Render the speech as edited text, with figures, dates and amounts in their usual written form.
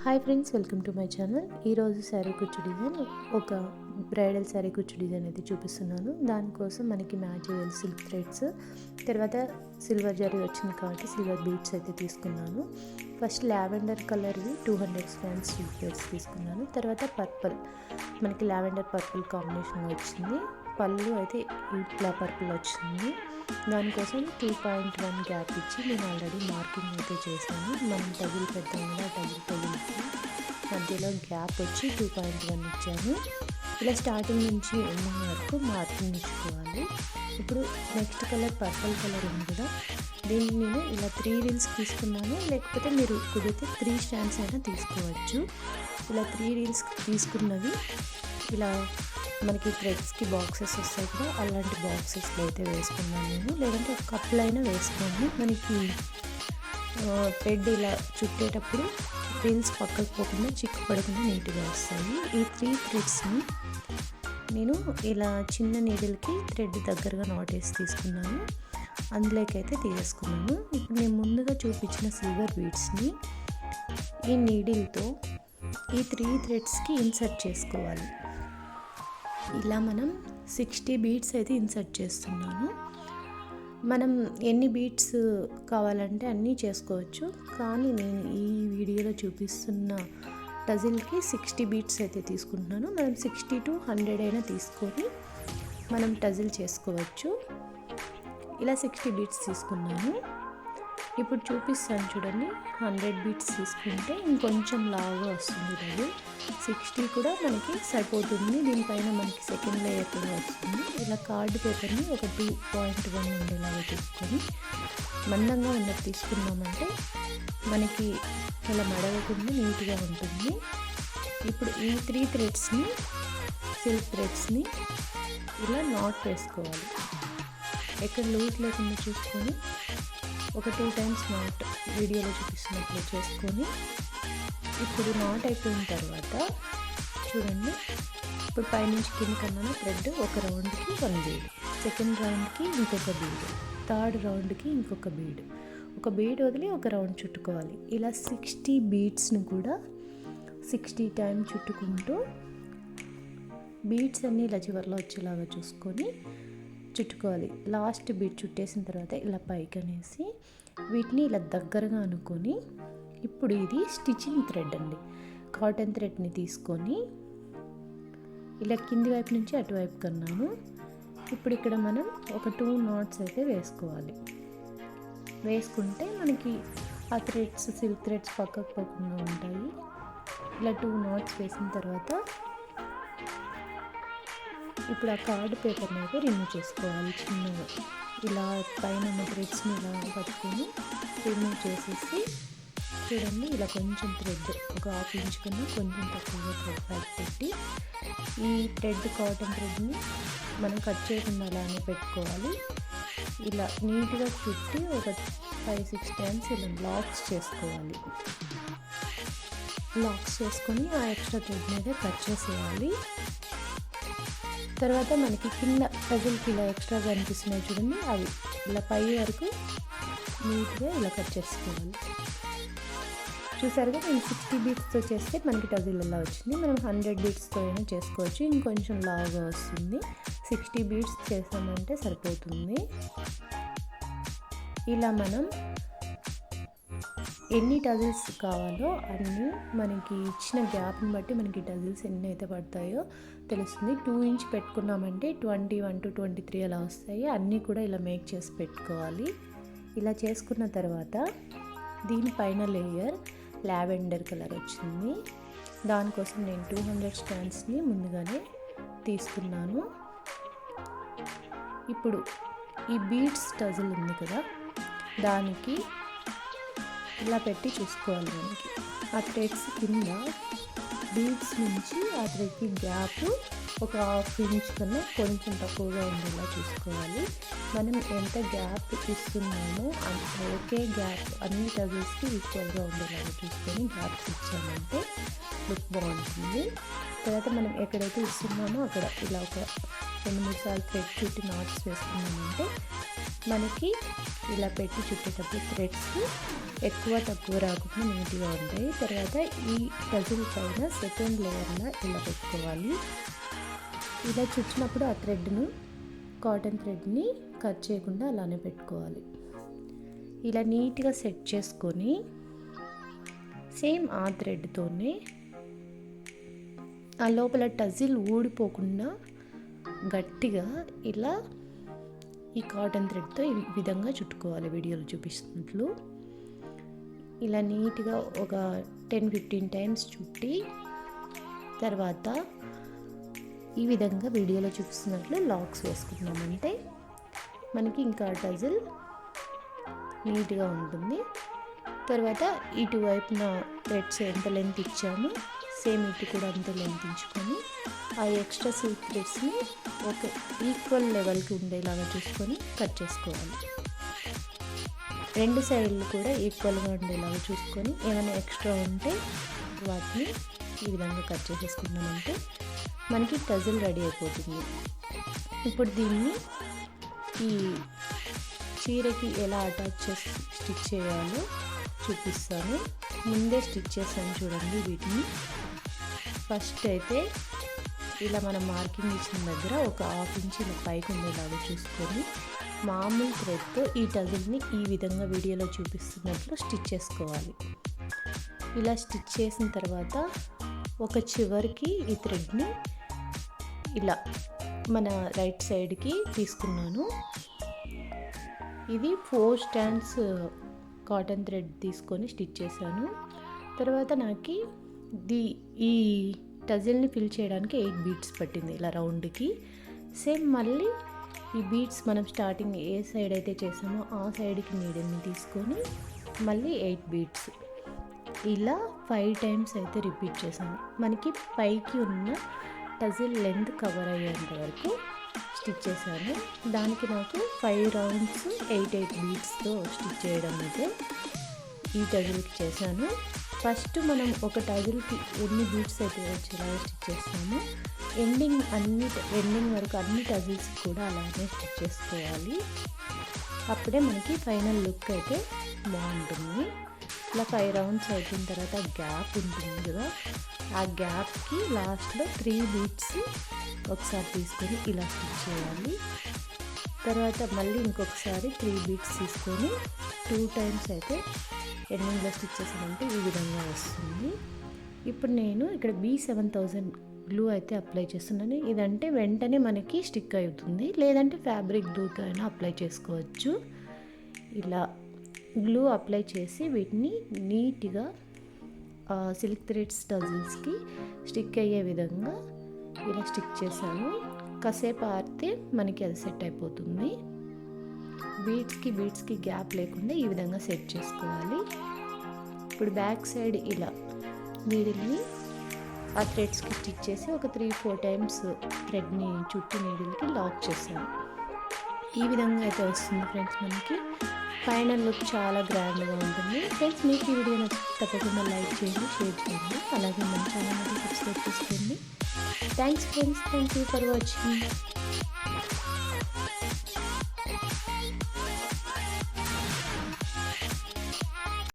Hi friends, welcome to my channel. ఈరోజు శారీ కుచ్చు design, ఒక బ్రైడల్ శారీ కుచ్చు డిజైన్ అయితే చూపిస్తున్నాను. దానికోసం మనకి మ్యాచ్ అయ్యే సిల్క్ థ్రెడ్స్, తర్వాత సిల్వర్ జరీ వచ్చింది కాబట్టి సిల్వర్ బీడ్స్ అయితే తీసుకున్నాను. ఫస్ట్ లావెండర్ కలర్వి 200 స్టాండ్స్ సిల్క్ థ్రెడ్స్ తీసుకున్నాను. తర్వాత పర్పుల్, మనకి లావెండర్ పర్పుల్ కాంబినేషన్ వచ్చింది. పళ్ళు అయితే ఇట్లా పర్పుల్ వచ్చింది. దానికోసం 2.1 గ్యాప్ ఇచ్చి నేను ఆల్రెడీ మార్కింగ్ అయితే చేశాను. మనం టజిల్ పెడతాం కదా, టజిల్కి మధ్యలో గ్యాప్ వచ్చి 2.1 ఇచ్చాను. ఇలా స్టార్టింగ్ నుంచి ఎండింగ్ వరకు మార్కింగ్ ఇచ్చుకోవాలి. ఇప్పుడు నెక్స్ట్ కలర్ పర్పుల్ కలర్ ఉంది కదా, దీన్ని నేను ఇలా 3 రీల్స్ తీసుకున్నాను. లేకపోతే మీరు కుదిరితే 3 స్టాండ్స్ అయినా తీసుకోవచ్చు. ఇలా 3 రీల్స్ తీసుకున్నవి ఇలా మనకి థ్రెడ్స్కి బాక్సెస్ వస్తాయి కదా, అలాంటి బాక్సెస్లో అయితే వేసుకున్నాను నేను. లేదంటే ఒక కప్పులు అయినా వేసుకోండి. మనకి థ్రెడ్ ఇలా చుట్టేటప్పుడు రీల్స్ పక్కకు పోకుండా చిక్కు పడకుండా నీట్గా వస్తాయి. ఈ 3 థ్రెడ్స్ని నేను ఇలా చిన్న నీడిల్కి థ్రెడ్ దగ్గరగా నాటేసి తీసుకున్నాను. అందులోకైతే తీసేసుకున్నాను. ఇప్పుడు నేను ముందుగా చూపించిన సిల్వర్ బీడ్స్ని ఈ నీడిల్తో ఈ 3 థ్రెడ్స్కి ఇన్సర్ట్ చేసుకోవాలి. ఇలా మనం 60 బీడ్స్ అయితే ఇన్సర్ట్ చేస్తున్నాను. మనం ఎన్ని బీడ్స్ కావాలంటే అన్నీ చేసుకోవచ్చు, కానీ నేను ఈ వీడియోలో చూపిస్తున్న టజిల్కి 60 బీడ్స్ అయితే తీసుకుంటున్నాను. మనం 60 to 100 అయినా తీసుకొని మనం టజిల్ చేసుకోవచ్చు. ఇలా 60 బీడ్స్ తీసుకున్నాను. ఇప్పుడు చూపిస్తాను చూడండి. 100 బీడ్స్ తీసుకుంటే ఇంకొంచెం లావుగా వస్తుంది టజిల్. 60 కూడా మనకి సరిపోతుంది. దీనిపైన మనకి సెకండ్ లేయర్ కూడా వస్తుంది. ఇలా కార్డు పేపర్ని ఒక 2.1 ఉండేలాగా తీసుకొని మందంగా ఉన్నది తీసుకున్నామంటే మనకి ఇలా మడవకుండా నీట్గా ఉంటుంది. ఇప్పుడు ఈ 3 థ్రెడ్స్ని సిల్క్ థ్రెడ్స్ని ఇలా నాట్ వేసుకోవాలి. ఎక్కడ లూజ్ లేకుండా చూసుకొని ఒక 2 times నాట్ వీడియోలో చూపిస్తున్నట్లు చేసుకొని, ఇప్పుడు నాట్ అయిపోయిన తర్వాత చూడండి. ఇప్పుడు పైనుంచి కింద కన్నా థ్రెడ్ ఒక రౌండ్కి 1 బీడ్, సెకండ్ రౌండ్కి ఇంకొక బీడ్, థర్డ్ రౌండ్కి ఇంకొక బీడ్, ఒక బీడ్ వదిలి ఒక రౌండ్ చుట్టుకోవాలి. ఇలా 60 బీడ్స్ని కూడా 60 times చుట్టుకుంటూ బీడ్స్ అన్నీ ఇలా చివర్లో వచ్చేలాగా చూసుకొని చుట్టుకోవాలి. లాస్ట్ బీడ్ చుట్టేసిన తర్వాత ఇలా పైకి అనేసి వీటిని ఇలా దగ్గరగా అనుకొని, ఇప్పుడు ఇది స్టిచ్చింగ్ థ్రెడ్ అండి. కాటన్ థ్రెడ్ని తీసుకొని ఇలా కింది వైపు నుంచి అటువైపు కన్నాను. ఇప్పుడు ఇక్కడ మనం ఒక 2 knots అయితే వేసుకోవాలి. వేసుకుంటే మనకి ఆ థ్రెడ్స్ సిల్క్ థ్రెడ్స్ పక్కకు పోకుండా ఉంటాయి. ఇలా 2 knots వేసిన తర్వాత ఇప్పుడు ఆ కార్డు పేపర్ని అయితే రిమూవ్ చేసుకోవాలి. చిన్నగా ఇలా పైన ఉన్న థ్రెడ్స్ని ఇలా పట్టుకొని రిమూవ్ చేసేసి చూడండి. ఇలా కొంచెం థ్రెడ్ ఒక 1/2 inch కన్నా కొంచెం తక్కువగా థ్రెడ్ ప్యాక్ పెట్టి ఈ థ్రెడ్ కాటన్ థ్రెడ్ని మనం కట్ చేయకుండా అలానే పెట్టుకోవాలి. ఇలా నీట్గా చుట్టి ఒక 5-6 times ఇలా లాక్స్ చేసుకోవాలి. లాక్స్ చేసుకొని ఆ ఎక్స్ట్రా థ్రెడ్ మీద కట్ చేసేయాలి. తర్వాత మనకి కింద టజిల్కి ఇలా ఎక్స్ట్రాగా అనిపిస్తున్నాయి చూడండి, అవి ఇలా పై వరకు నీట్గా ఇలా కట్ చేసుకోవాలి. చూసారుగా, నేను 60 బీడ్స్తో చేస్తే మనకి టజిల్ ఇలా వచ్చింది. మనం 100 బీడ్స్తో అయినా చేసుకోవచ్చు, ఇంకొంచెం లావుగా వస్తుంది. 60 బీడ్స్ చేసామంటే సరిపోతుంది. ఇలా మనం ఎన్ని టజిల్స్ కావాలో అన్నీ మనకి ఇచ్చిన గ్యాప్ని బట్టి మనకి టజిల్స్ ఎన్ని అయితే పడతాయో తెలుస్తుంది. 2 inch పెట్టుకున్నామంటే 21 to 23 అలా వస్తాయి. అన్నీ కూడా ఇలా మేక్ చేసి పెట్టుకోవాలి. ఇలా చేసుకున్న తర్వాత దీనిపైన లేయర్ లావెండర్ కలర్ వచ్చింది. దానికోసం నేను 200 స్టాండ్స్ని ముందుగానే తీసుకున్నాను. ఇప్పుడు ఈ బీడ్స్ టజిల్ ఉంది కదా, దానికి ఇలా పెట్టి చూసుకోవాలి. మనకి ఆ థ్రెడ్స్ కింద బీడ్స్ నుంచి ఆ థ్రెడ్కి గ్యాప్ ఒక 1/2 inch కన్నా కొంచెం తక్కువగా ఉండేలా చూసుకోవాలి. మనం ఎంత గ్యాప్ ఇస్తున్నామో ఒకే గ్యాప్ అన్ని టజిల్స్కి ఈక్వల్గా ఉండేలాగా చూసుకొని గ్యాప్స్ ఇచ్చామంటే లుక్ బాగుంటుంది. తర్వాత మనం ఎక్కడైతే ఇస్తున్నామో అక్కడ ఇలా ఒక 2-3 సార్లు థ్రెడ్ చుట్టి నాట్స్ వేసుకున్నామంటే మనకి ఇలా పెట్టి చుట్టేటప్పుడు థ్రెడ్స్ ఎక్కువ తక్కువ రాకుండా నీట్గా ఉంటాయి. తర్వాత ఈ టజిల్ పైన సెకండ్ లేయర్లా ఇలా పెట్టుకోవాలి. ఇలా చుచ్చినప్పుడు ఆ థ్రెడ్ను, కాటన్ థ్రెడ్ని కట్ చేయకుండా అలానే పెట్టుకోవాలి. ఇలా నీట్గా సెట్ చేసుకొని సేమ్ ఆ థ్రెడ్తోనే ఆ లోపల టజిల్ ఊడిపోకుండా గట్టిగా ఇలా ఈ కాటన్ థ్రెడ్తో ఈ విధంగా చుట్టుకోవాలి. వీడియోలో చూపిస్తున్నట్లు ఇలా నీట్గా ఒక 10-15 టైమ్స్ చుట్టి తర్వాత ఈ విధంగా వీడియోలో చూపిస్తున్నట్లు లాక్స్ వేసుకున్నామంటే మనకి ఇంకా టజిల్ నీట్గా ఉంటుంది. తర్వాత ఇటువైపున థ్రెడ్స్ ఎంత లెంత్ ఇచ్చామో సేమ్ ఇటు కూడా అంత లెంత్ ఇచ్చుకొని ఆ ఎక్స్ట్రా సిల్క్ థ్రెడ్స్ని ఒక ఈక్వల్ లెవెల్కి ఉండేలాగా చూసుకొని కట్ చేసుకోవాలి. రెండు సైడ్లు కూడా ఈక్వల్గా ఉండేలాగా చూసుకొని ఏమైనా ఎక్స్ట్రా ఉంటే వాటిని ఈ విధంగా కట్ చేసేసుకున్నామంటే మనకి టజిల్ రెడీ అయిపోతుంది. ఇప్పుడు దీన్ని ఈ చీరకి ఎలా అటాచ్ చేసి స్టిచ్ చేయాలో చూపిస్తాను. ముందే స్టిచ్ చేస్తాను చూడండి. వీటిని ఫస్ట్ అయితే ఇలా మనం మార్కింగ్ ఇచ్చిన దగ్గర ఒక 1/2 ఇంచ్ ఇలా పైకి ఉండేలాగా చూసుకొని మామూలు థ్రెడ్తో ఈ టజిల్ని ఈ విధంగా వీడియోలో చూపిస్తున్నట్లు స్టిచ్ చేసుకోవాలి. ఇలా స్టిచ్ చేసిన తర్వాత ఒక చివరికి ఈ థ్రెడ్ని ఇలా మన రైట్ సైడ్కి తీసుకున్నాను. ఇది 4 స్టాండ్స్ కాటన్ థ్రెడ్ తీసుకొని స్టిచ్ చేశాను. తర్వాత నాకు ఈ టజిల్ని ఫిల్ చేయడానికి 8 బీడ్స్ పట్టింది ఇలా రౌండ్కి. సేమ్ మళ్ళీ ఈ బీడ్స్ మనం స్టార్టింగ్ ఏ సైడ్ అయితే చేసామో ఆ సైడ్కి నీడిల్ని తీసుకొని మళ్ళీ 8 బీడ్స్ ఇలా 5 టైమ్స్ అయితే రిపీట్ చేశాను. మనకి పైకి ఉన్న టజిల్ లెంత్ కవర్ అయ్యేంత వరకు స్టిచ్ చేశాను. దానికి నాకు 5 రౌండ్స్ 8 బీడ్స్తో స్టిచ్ చేయడం అయితే ఈ టజిల్కి చేశాను. ఫస్ట్ మనం ఒక టజిల్కి ఎన్ని బీడ్స్ అయితే వచ్చేలాగా స్టిచ్ చేస్తామో ఎండింగ్ వరకు అన్ని టజిల్స్ కూడా అలానే స్టిచ్ చేసుకోవాలి. అప్పుడే మనకి ఫైనల్ లుక్ అయితే బాగుంటుంది. ఇలా 5 రౌండ్స్ అయిపోయిన తర్వాత గ్యాప్ ఉంటుంది కదా, ఆ గ్యాప్కి లాస్ట్లో 3 బీడ్స్ ఒకసారి తీసుకొని ఇలా స్టిచ్ చేయాలి. తర్వాత మళ్ళీ ఇంకొకసారి 3 బీడ్స్ తీసుకొని 2 టైమ్స్ అయితే ఎండింగ్లో స్టిచ్ చేసామంటే ఈ విధంగా వస్తుంది. ఇప్పుడు నేను ఇక్కడ B7000 గ్లూ అయితే అప్లై చేస్తున్నాను. ఇదంటే వెంటనే మనకి స్టిక్ అవుతుంది, లేదంటే ఫ్యాబ్రిక్ గ్లూతో అయినా అప్లై చేసుకోవచ్చు. ఇలా గ్లూ అప్లై చేసి వీటిని నీట్గా సిల్క్ థ్రెడ్స్ టజిల్స్కి స్టిక్ అయ్యే విధంగా ఇలా స్టిక్ చేశాను. కాసేపు ఆరితే మనకి అది సెట్ అయిపోతుంది. బీడ్స్కి గ్యాప్ లేకుండా ఈ విధంగా సెట్ చేసుకోవాలి. ఇప్పుడు బ్యాక్ సైడ్ ఇలా నీడిల్ని ఆ థ్రెడ్స్కి స్టిచ్ చేసి ఒక 3-4 టైమ్స్ థ్రెడ్ని చుట్టూ నీడిల్కి లాక్ చేశాను. ఈ విధంగా అయితే వస్తుంది ఫ్రెండ్స్. మనకి ఫైనల్ లుక్ చాలా గ్రాండ్గా ఉంటుంది. ఫ్రెండ్స్ మీకు ఈ వీడియో నచ్చితే తప్పకుండా లైక్ చేయండి, షేర్ చేయండి, అలాగే మన ఛానల్ని సబ్స్క్రైబ్ చేసుకోండి. Thanks friends, thank you for watching.